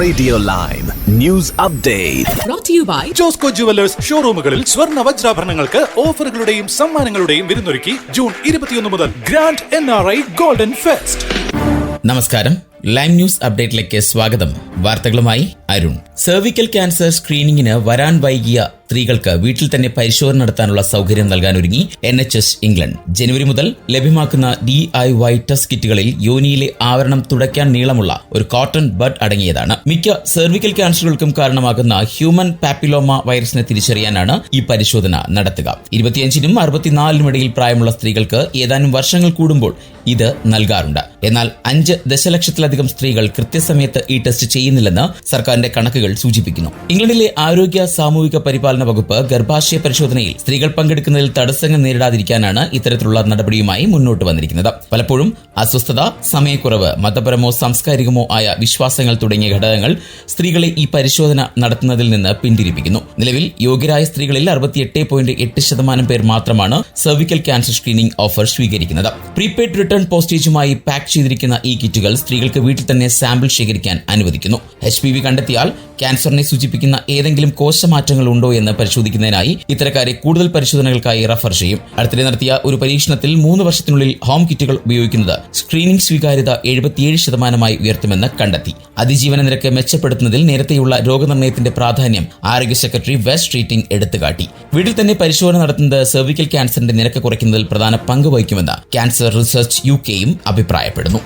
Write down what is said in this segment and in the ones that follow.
Radio Lime news update brought to you by Josco jewellers ഷോറൂമുകളിൽ സ്വർണ്ണ വജ്രാഭരണങ്ങൾക്ക് ഓഫറുകളുടെയും സമ്മാനങ്ങളുടെയും വിരുന്നൊരുക്കി ജൂൺ 21 മുതൽ ഗ്രാൻഡ് NRI ഗോൾഡൻ ഫെസ്റ്റ്. നമസ്കാരം, ലൈം ന്യൂസ് അപ്ഡേറ്റിലേക്ക് സ്വാഗതം. വാർത്തകളുമായി അരുൺ. സെർവിക്കൽ ക്യാൻസർ സ്ക്രീനിംഗിന് വരാൻ വൈകിയ സ്ത്രീകൾക്ക് വീട്ടിൽ തന്നെ പരിശോധന നടത്താനുള്ള സൗകര്യം നൽകാനൊരുങ്ങി NHS ഇംഗ്ലണ്ട്. ജനുവരി മുതൽ ലഭ്യമാക്കുന്ന DIY ടെസ്റ്റ് കിറ്റുകളിൽ യോനിയിലെ ആവരണം തുടയ്ക്കാൻ നീളമുള്ള ഒരു കോട്ടൺ ബഡ് അടങ്ങിയതാണ്. മിക്ക സെർവിക്കൽ ക്യാൻസറുകൾക്കും കാരണമാകുന്ന ഹ്യൂമൻ പാപ്പിലോമ വൈറസിനെ തിരിച്ചറിയാനാണ് ഈ പരിശോധന നടത്തുക. 25-നും 64-നും ഇടയിൽ പ്രായമുള്ള സ്ത്രീകൾക്ക് ഏതാനും വർഷങ്ങൾ കൂടുമ്പോൾ ഇത് നൽകാറുണ്ട്. എന്നാൽ 5 ദശലക്ഷത്തിലധികം സ്ത്രീകൾ കൃത്യസമയത്ത് ഈ ടെസ്റ്റ് ചെയ്യുന്നില്ലെന്ന് സർക്കാരിന്റെ കണക്കുകൾ സൂചിപ്പിക്കുന്നു. ഇംഗ്ലണ്ടിലെ ആരോഗ്യ സാമൂഹിക പരിപാലന വകുപ്പ് ഗർഭാശയ പരിശോധനയിൽ സ്ത്രീകൾ പങ്കെടുക്കുന്നതിൽ തടസ്സങ്ങൾ നേരിടാതിരിക്കാനാണ് ഇത്തരത്തിലുള്ള നടപടിയുമായി മുന്നോട്ട് വന്നിരിക്കുന്നത്. പലപ്പോഴും അസ്വസ്ഥത, സമയക്കുറവ്, മതപരമോ സാംസ്കാരികമോ ആയ വിശ്വാസങ്ങൾ തുടങ്ങിയ ഘടകങ്ങൾ സ്ത്രീകളെ ഈ പരിശോധന നടത്തുന്നതിൽ നിന്ന് പിന്തിരിപ്പിക്കുന്നു. നിലവിൽ യോഗ്യരായ സ്ത്രീകളിൽ 68.8% പേർ മാത്രമാണ് സെർവിക്കൽ ക്യാൻസർ സ്ക്രീനിംഗ് ഓഫർ സ്വീകരിക്കുന്നത്. പ്രീപെയ്ഡ് റിട്ടേൺ പോസ്റ്റേജുമായി പാക്ക് ചെയ്തിരിക്കുന്ന ഈ കിറ്റുകൾ സ്ത്രീകൾക്ക് വീട്ടിൽ തന്നെ സാമ്പിൾ ശേഖരിക്കാൻ അനുവദിക്കുന്നു. HPV കണ്ടെത്തിയാൽ ക്യാൻസറിനെ സൂചിപ്പിക്കുന്ന ഏതെങ്കിലും കോശമാറ്റങ്ങൾ ഉണ്ടോ എന്ന് പരിശോധിക്കുന്നതിനായി ഇത്തരക്കാരെ കൂടുതൽ പരിശോധനകൾക്കായി റഫർ ചെയ്യും. അടുത്തിടെ നടത്തിയ ഒരു പരീക്ഷണത്തിൽ 3 വർഷത്തിനുള്ളിൽ ഹോം കിറ്റുകൾ ഉപയോഗിക്കുന്നത് സ്ക്രീനിംഗ് സ്വീകാര്യത 77% ഉയർത്തുമെന്ന് കണ്ടെത്തി. അതിജീവന നിരക്ക് മെച്ചപ്പെടുത്തുന്നതിൽ നേരത്തെയുള്ള രോഗനിർണയത്തിന്റെ പ്രാധാന്യം ആരോഗ്യ സെക്രട്ടറി വെസ്റ്റ് സ്ട്രീറ്റിംഗ് എടുത്തുകാട്ടി. വീട്ടിൽ തന്നെ പരിശോധന നടത്തുന്നത് സെർവിക്കൽ ക്യാൻസറിന്റെ നിരക്ക് കുറയ്ക്കുന്നതിൽ പ്രധാന പങ്ക് വഹിക്കുമെന്ന് ക്യാൻസർ റിസർച്ച് UK അഭിപ്രായപ്പെടുന്നു.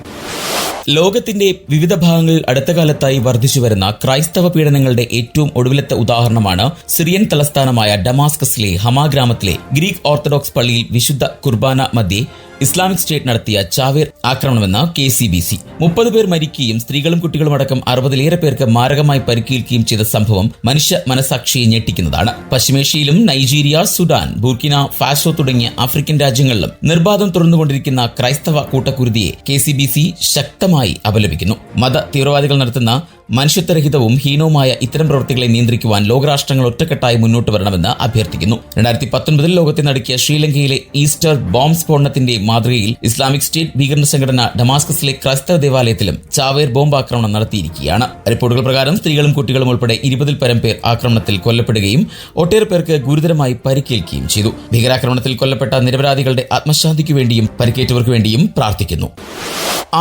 ലോകത്തിന്റെ വിവിധ ഭാഗങ്ങളിൽ അടുത്ത കാലത്തായി വർദ്ധിച്ചുവരുന്ന ക്രൈസ്തവ പീഡനങ്ങളുടെ ഏറ്റവും ഒടുവിലത്തെ ഉദാഹരണമാണ് സിറിയൻ തലസ്ഥാനമായ ഡമാസ്കസിലെ ഹമാ ഗ്രാമത്തിലെ ഗ്രീക്ക് ഓർത്തഡോക്സ് പള്ളിയിൽ വിശുദ്ധ കുർബാന മധ്യേ ഇസ്ലാമിക് സ്റ്റേറ്റ് നടത്തിയ ചാവേർ ആക്രമണമെന്ന് KCBC. 30 പേർ മരിക്കുകയും സ്ത്രീകളും കുട്ടികളും അടക്കം 60-ലേറെ പേർക്ക് മാരകമായി പരിക്കേൽക്കുകയും ചെയ്ത സംഭവം മനുഷ്യ മനസാക്ഷിയെ ഞെട്ടിക്കുന്നതാണ്. പശ്ചിമേഷ്യയിലും നൈജീരിയ, സുഡാൻ, ബുർക്കിന ഫാസോ തുടങ്ങിയ ആഫ്രിക്കൻ രാജ്യങ്ങളിലും നിർബാധം തുടർന്നുകൊണ്ടിരിക്കുന്ന ക്രൈസ്തവ കൂട്ടക്കുരുതിയെ KCBC ശക്തമായി അപലപിക്കുന്നു. മത തീവ്രവാദികൾ നടത്തുന്ന മനുഷ്യത്വരഹിതവും ഹീനവുമായ ഇത്തരം പ്രവൃത്തികളെ നിയന്ത്രിക്കുവാൻ ലോകരാഷ്ട്രങ്ങൾ ഒറ്റക്കെട്ടായി മുന്നോട്ട് വരണമെന്ന് അഭ്യർത്ഥിക്കുന്നു. 2019 ലോകത്തെ നടുക്കിയ ശ്രീലങ്കയിലെ ഈസ്റ്റർ ബോംബ് സ്ഫോടനത്തിന്റെ മാതൃകയിൽ ഇസ്ലാമിക് സ്റ്റേറ്റ് ഭീകര സംഘടന ഡമാസ്കസിലെ ക്രൈസ്തവ ദേവാലയത്തിലും ചാവേർ ബോംബ് ആക്രമണം നടത്തിയിരിക്കുകയാണ്. റിപ്പോർട്ടുകൾ പ്രകാരം സ്ത്രീകളും കുട്ടികളും ഉൾപ്പെടെ 20-ൽ പരം പേർ ആക്രമണത്തിൽ കൊല്ലപ്പെടുകയും ഒട്ടേറെ പേർക്ക് ഗുരുതരമായി പരിക്കേൽക്കുകയും ചെയ്തു. ഭീകരാക്രമണത്തിൽ കൊല്ലപ്പെട്ട നിരപരാധികളുടെ ആത്മശാന്തിക്കു വേണ്ടിയും പരിക്കേറ്റവർക്ക് വേണ്ടിയും പ്രാർത്ഥിക്കുന്നു.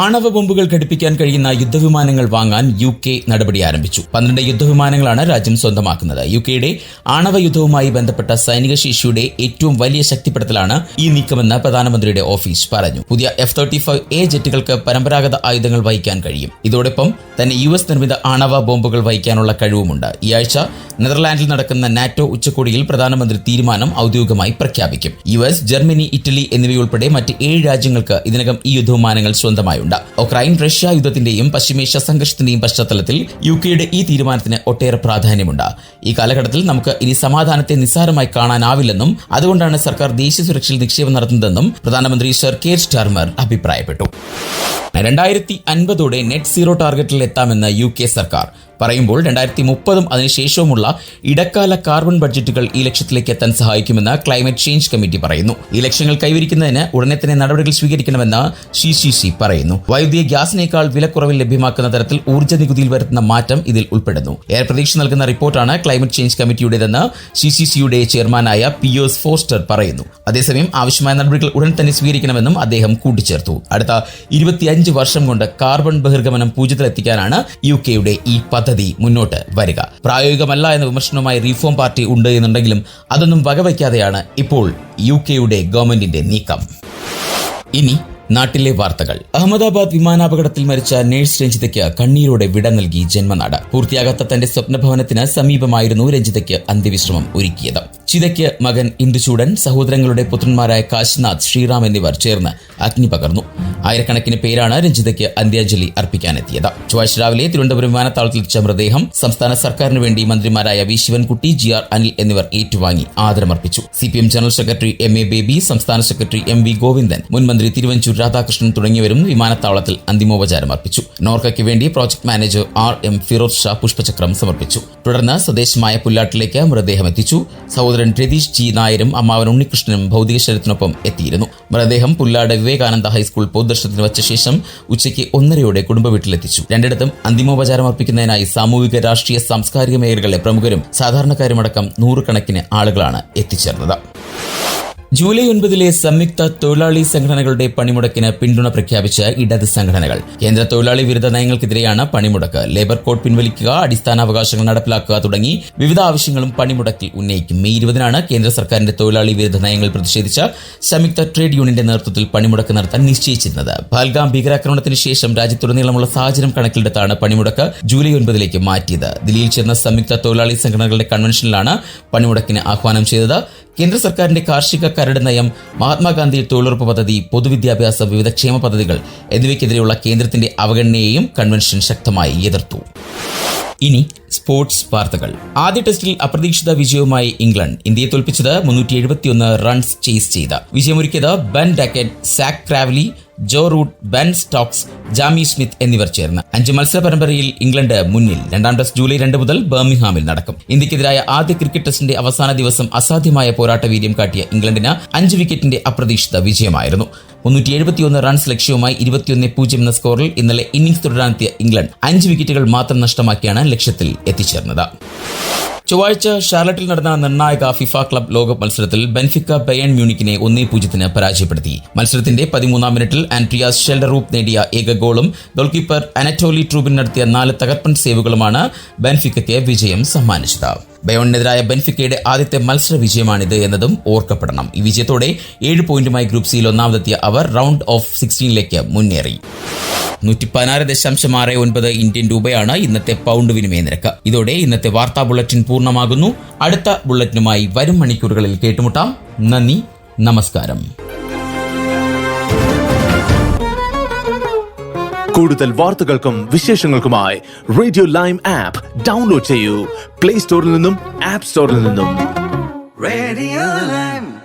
ആണവ ബോംബുകൾ ഘടിപ്പിക്കാൻ കഴിയുന്ന യുദ്ധവിമാനങ്ങൾ വാങ്ങാൻ UK നടപടി ആരംഭിച്ചു. 12 യുദ്ധവിമാനങ്ങളാണ് രാജ്യം സ്വന്തമാക്കുന്നത്. UKയുടെ ആണവ യുദ്ധവുമായി ബന്ധപ്പെട്ട സൈനിക ശേഷിയുടെ ഏറ്റവും വലിയ ശക്തിപ്പെടുത്തലാണ് ഈ നീക്കമെന്ന് പ്രധാനമന്ത്രിയുടെ ഓഫീസ് പറഞ്ഞു. പുതിയ F-35A ജെറ്റുകൾക്ക് പരമ്പരാഗത ആയുധങ്ങൾ വഹിക്കാൻ കഴിയും. ഇതോടൊപ്പം തന്നെ US നിർമ്മിത ആണവ ബോംബുകൾ വഹിക്കാനുള്ള കഴിവുമുണ്ട്. ഈ ആഴ്ച നെതർലാൻഡിൽ നടക്കുന്ന NATO ഉച്ചകോടിയിൽ പ്രധാനമന്ത്രി തീരുമാനം ഔദ്യോഗികമായി പ്രഖ്യാപിക്കും. US, ജർമ്മനി, ഇറ്റലി എന്നിവയുൾപ്പെടെ മറ്റ് 7 രാജ്യങ്ങൾക്ക് ഇതിനകം ഈ യുദ്ധവിമാനങ്ങൾ സ്വന്തമായുണ്ട്. ഉക്രൈൻ റഷ്യ യുദ്ധത്തിന്റെയും പശ്ചിമേഷ്യ സംഘർഷത്തിന്റെയും പശ്ചാത്തലത്തിൽ UKയുടെ ഈ തീരുമാനത്തിന് ഒട്ടേറെ പ്രാധാന്യമുണ്ട്. ഈ കാലഘട്ടത്തിൽ നമുക്ക് ഇനി സമാധാനത്തെ നിസ്സാരമായി കാണാനാവില്ലെന്നും അതുകൊണ്ടാണ് സർക്കാർ ദേശീയ സുരക്ഷയിൽ നിക്ഷേപം നടത്തുന്നതെന്നും പ്രധാനമന്ത്രി സർ കെയർ സ്റ്റാർമർ അഭിപ്രായപ്പെട്ടു. 2050 നെറ്റ് സീറോ ടാർഗറ്റിൽ എത്താമെന്ന് UK സർക്കാർ പറയുമ്പോൾ 2030 അതിനുശേഷവുമുള്ള ഇടക്കാല കാർബൺ ബഡ്ജറ്റുകൾ ഈ ലക്ഷ്യത്തിലേക്ക് എത്താൻ സഹായിക്കുമെന്ന് ക്ലൈമറ്റ് ചേഞ്ച് കമ്മിറ്റി പറയുന്നു. ഈ ലക്ഷ്യങ്ങൾ കൈവരിക്കുന്നതിന് ഉടനെ തന്നെ നടപടികൾ സ്വീകരിക്കണമെന്ന് CCC പറയുന്നു. വൈദ്യുതിയെ ഗ്യാസിനേക്കാൾ വിലക്കുറവിൽ ലഭ്യമാക്കുന്ന തരത്തിൽ ഊർജ്ജ നികുതിയിൽ വരുത്തുന്ന മാറ്റം ഇതിൽ ഉൾപ്പെടുന്നു. ഏറെ പ്രതീക്ഷ നൽകുന്ന റിപ്പോർട്ടാണ് ക്ലൈമറ്റ് ചേഞ്ച് കമ്മിറ്റിയുടേതെന്ന് CCCയുടെ ചെയർമാനായ പിയേഴ്സ് ഫോസ്റ്റർ പറയുന്നു. അതേസമയം ആവശ്യമായ നടപടികൾ ഉടൻ തന്നെ സ്വീകരിക്കണമെന്നും അദ്ദേഹം കൂട്ടിച്ചേർത്തു. അടുത്ത 25 വർഷം കൊണ്ട് കാർബൺ ബഹിർഗമനം 0-ലെത്തിക്കാനാണ് UKയുടെ ഈ പദ്ധതി മുന്നോട്ട് വരിക. പ്രായോഗികമല്ല എന്ന വിമർശനവുമായി റീഫോം പാർട്ടി ഉണ്ട് എന്നുണ്ടെങ്കിലും അതൊന്നും വകവയ്ക്കാതെയാണ് ഇപ്പോൾ UKയുടെ ഗവൺമെന്റിന്റെ നീക്കം. ഇനി നാട്ടിലെ വാർത്തകൾ. അഹമ്മദാബാദ് വിമാനാപകടത്തിൽ മരിച്ച നഴ്സ് രഞ്ജിതയ്ക്ക് കണ്ണീരോടെ വിട നൽകി ജന്മനാട്. പൂർത്തിയാകാത്ത തന്റെ സ്വപ്നഭവനത്തിന് സമീപമായിരുന്നു രഞ്ജിതയ്ക്ക് അന്ത്യവിശ്രമം ഒരുക്കിയത്. ചിതയ്ക്ക് മകൻ ഇന്ദുചൂടൻ, സഹോദരങ്ങളുടെ പുത്രന്മാരായ കാശിനാഥ്, ശ്രീറാം എന്നിവർ ചേർന്ന് അഗ്നി പകർന്നു. ആയിരക്കണക്കിന് പേരാണ് രഞ്ജിതയ്ക്ക് അന്ത്യാഞ്ജലി അർപ്പിക്കാനെത്തിയത്. ചൊവ്വാഴ്ച രാവിലെ തിരുവനന്തപുരം വിമാനത്താവളത്തിലെത്തിച്ച മൃതദേഹം സംസ്ഥാന സർക്കാരിന് വേണ്ടി മന്ത്രിമാരായ V ശിവൻകുട്ടി, GR അനിൽ എന്നിവർ ഏറ്റുവാങ്ങി ആദരമർപ്പിച്ചു. CPM general secretary MA baby, സംസ്ഥാന സെക്രട്ടറി MV ഗോവിന്ദൻ, മുൻ മന്ത്രി തിരുവഞ്ചൂർ രാധാകൃഷ്ണൻ തുടങ്ങിയവരും വിമാനത്താവളത്തിൽ അന്തിമോപചാരം അർപ്പിച്ചു. നോർക്കയ്ക്ക് വേണ്ടി project manager RM Firoz Shah പുഷ്പചക്രം സമർപ്പിച്ചു. തുടർന്ന് സ്വദേശമായ പുല്ലാട്ടിലേക്ക് മൃതദേഹം എത്തിച്ചു. സഹോദരൻ സഹോദരൻ രതീഷ് ജി നായരും അമ്മാവൻ ഉണ്ണികൃഷ്ണനും ഭൗതിക ശരീരത്തിനൊപ്പം എത്തിയിരുന്നു. മൃതദേഹം പുല്ലാട് വിവേകാനന്ദ ഹൈസ്കൂൾ പൊതുദർശനത്തിന് വച്ച ശേഷം ഉച്ചയ്ക്ക് 1:30 കുടുംബ വീട്ടിലെത്തിച്ചു. രണ്ടിടത്തും അന്തിമോപചാരം അർപ്പിക്കുന്നതിനായി സാമൂഹിക, രാഷ്ട്രീയ, സാംസ്കാരിക മേഖലകളിലെ പ്രമുഖരും സാധാരണക്കാരുമടക്കം നൂറുകണക്കിന് ആളുകളാണ് എത്തിച്ചേർന്നത്. ജൂലൈ 9 സംയുക്ത തൊഴിലാളി സംഘടനകളുടെ പണിമുടക്കിന് പിന്തുണ പ്രഖ്യാപിച്ച ഇടത് സംഘടനകൾ. കേന്ദ്ര തൊഴിലാളി വിരുദ്ധ നയങ്ങൾക്കെതിരെയാണ് പണിമുടക്ക്. ലേബർ കോഡ് പിൻവലിക്കുക, അടിസ്ഥാനാവകാശങ്ങൾ നടപ്പിലാക്കുക തുടങ്ങി വിവിധ ആവശ്യങ്ങളും പണിമുടക്കിൽ ഉന്നയിക്കും. മെയ് 20 കേന്ദ്ര സർക്കാരിന്റെ തൊഴിലാളി വിരുദ്ധ നയങ്ങൾ പ്രതിഷേധിച്ച സംയുക്ത ട്രേഡ് യൂണിയന്റെ നേതൃത്വത്തിൽ പണിമുടക്ക് നടത്താൻ നിശ്ചയിച്ചിരുന്നത്. പഹൽഗാം ഭീകരാക്രമണത്തിന് ശേഷം രാജ്യത്തുടനീളമുള്ള സാഹചര്യം കണക്കിലെടുത്താണ് പണിമുടക്ക് ജൂലൈ 9 മാറ്റിയത്. ദില്ലിയിൽ ചേർന്ന സംയുക്ത തൊഴിലാളി സംഘടനകളുടെ കൺവെൻഷനിലാണ് പണിമുടക്കിന് ആഹ്വാനം ചെയ്തത്. കേന്ദ്ര സർക്കാരിന്റെ കാർഷിക കരട് നയം, മഹാത്മാഗാന്ധി തൊഴിലുറപ്പ് പദ്ധതി, പൊതുവിദ്യാഭ്യാസം, വിവിധ ക്ഷേമ പദ്ധതികൾ എന്നിവയ്ക്കെതിരെയുള്ള കേന്ദ്രത്തിന്റെ അവഗണനയെയും കൺവെൻഷൻ ശക്തമായി എതിർത്തു. ഇനി സ്പോർട്സ് വാർത്തകൾ. ആദ്യ ടെസ്റ്റിൽ അപ്രതീക്ഷിത വിജയവുമായി ഇംഗ്ലണ്ട്. ഇന്ത്യയെ തോൽപ്പിച്ചത് 371 റൺസ് ചേസ് ചെയ്ത്. വിജയമൊരുക്കിയത് Ben Duckett, Zak Crawley, Joe Root, Ben Stokes, Jamie Smith എന്നിവർ ചേർന്ന് 5 മത്സര പരമ്പരയിൽ ഇംഗ്ലണ്ട് മുന്നിൽ. രണ്ടാം ടെസ്റ്റ് ജൂലൈ 2 മുതൽ ബർമിംഗ്ഹാമിൽ നടക്കും. ഇന്ത്യക്കെതിരായ ആദ്യ ക്രിക്കറ്റ് ടെസ്റ്റിന്റെ അവസാന ദിവസം അസാധ്യമായ പോരാട്ട വീര്യം കാട്ടിയ ഇംഗ്ലണ്ടിന് 5 വിക്കറ്റിന്റെ അപ്രതീക്ഷിത വിജയമായിരുന്നു. 371 റൺസ് ലക്ഷ്യവുമായി 21-0 എന്ന സ്കോറിൽ ഇന്നലെ ഇന്നിംഗ്സ് തുടരാനെത്തിയ ഇംഗ്ലണ്ട് 5 വിക്കറ്റുകൾ മാത്രം നഷ്ടമാക്കിയാണ് ലക്ഷ്യത്തിൽ എത്തിച്ചേർന്നത്. ചൊവ്വാഴ്ച ഷാർലറ്റിൽ നടന്ന നിർണായക ഫിഫ ക്ലബ് ലോകകപ്പ് മത്സരത്തിൽ ബെൻഫിക്ക ബയേൺ മ്യൂണിക്കിനെ 1-0 പരാജയപ്പെടുത്തി. മത്സരത്തിന്റെ 13-ാം മിനിറ്റിൽ ആൻഡ്രിയാസ് ഷെൽഡറൂപ്പ് നേടിയ ഏക ഗോളും ഗോൾകീപ്പർ അനറ്റോലി ട്രൂബിൻ നടത്തിയ 4 തകർപ്പൻ സേവുകളുമാണ് ബെൻഫിക്കയ്ക്ക് വിജയം സമ്മാനിച്ചത്. ബയോണിനെതിരായ ബെൻഫിക്കയുടെ ആദ്യത്തെ മത്സര വിജയമാണിത് എന്നതും ഓർക്കപ്പെടണം. ഈ വിജയത്തോടെ 7 പോയിന്റുമായി ഗ്രൂപ്പ് സിയിൽ ഒന്നാമതെത്തിയ അവർ റൗണ്ട് ഓഫ് 16 മുന്നേറി. 116.69 ഇന്ത്യൻ രൂപയാണ് ഇന്നത്തെ പൗണ്ട് വിനിമയ നിരക്ക്. ഇതോടെ ഇന്നത്തെ വാർത്താ ബുള്ളറ്റിൻ പൂർണ്ണമാകുന്നു. അടുത്ത ബുള്ളറ്റിനുമായി വരും മണിക്കൂറുകളിൽ കേട്ടുമുട്ടാം. നന്ദി, നമസ്കാരം. കൂടുതൽ വാർത്തകൾക്കും വിശേഷങ്ങൾക്കുമായി റേഡിയോ ലൈം ആപ്പ് ഡൗൺലോഡ് ചെയ്യൂ. പ്ലേ സ്റ്റോറിൽ നിന്നും ആപ്പ് സ്റ്റോറിൽ നിന്നും. Radio Lime.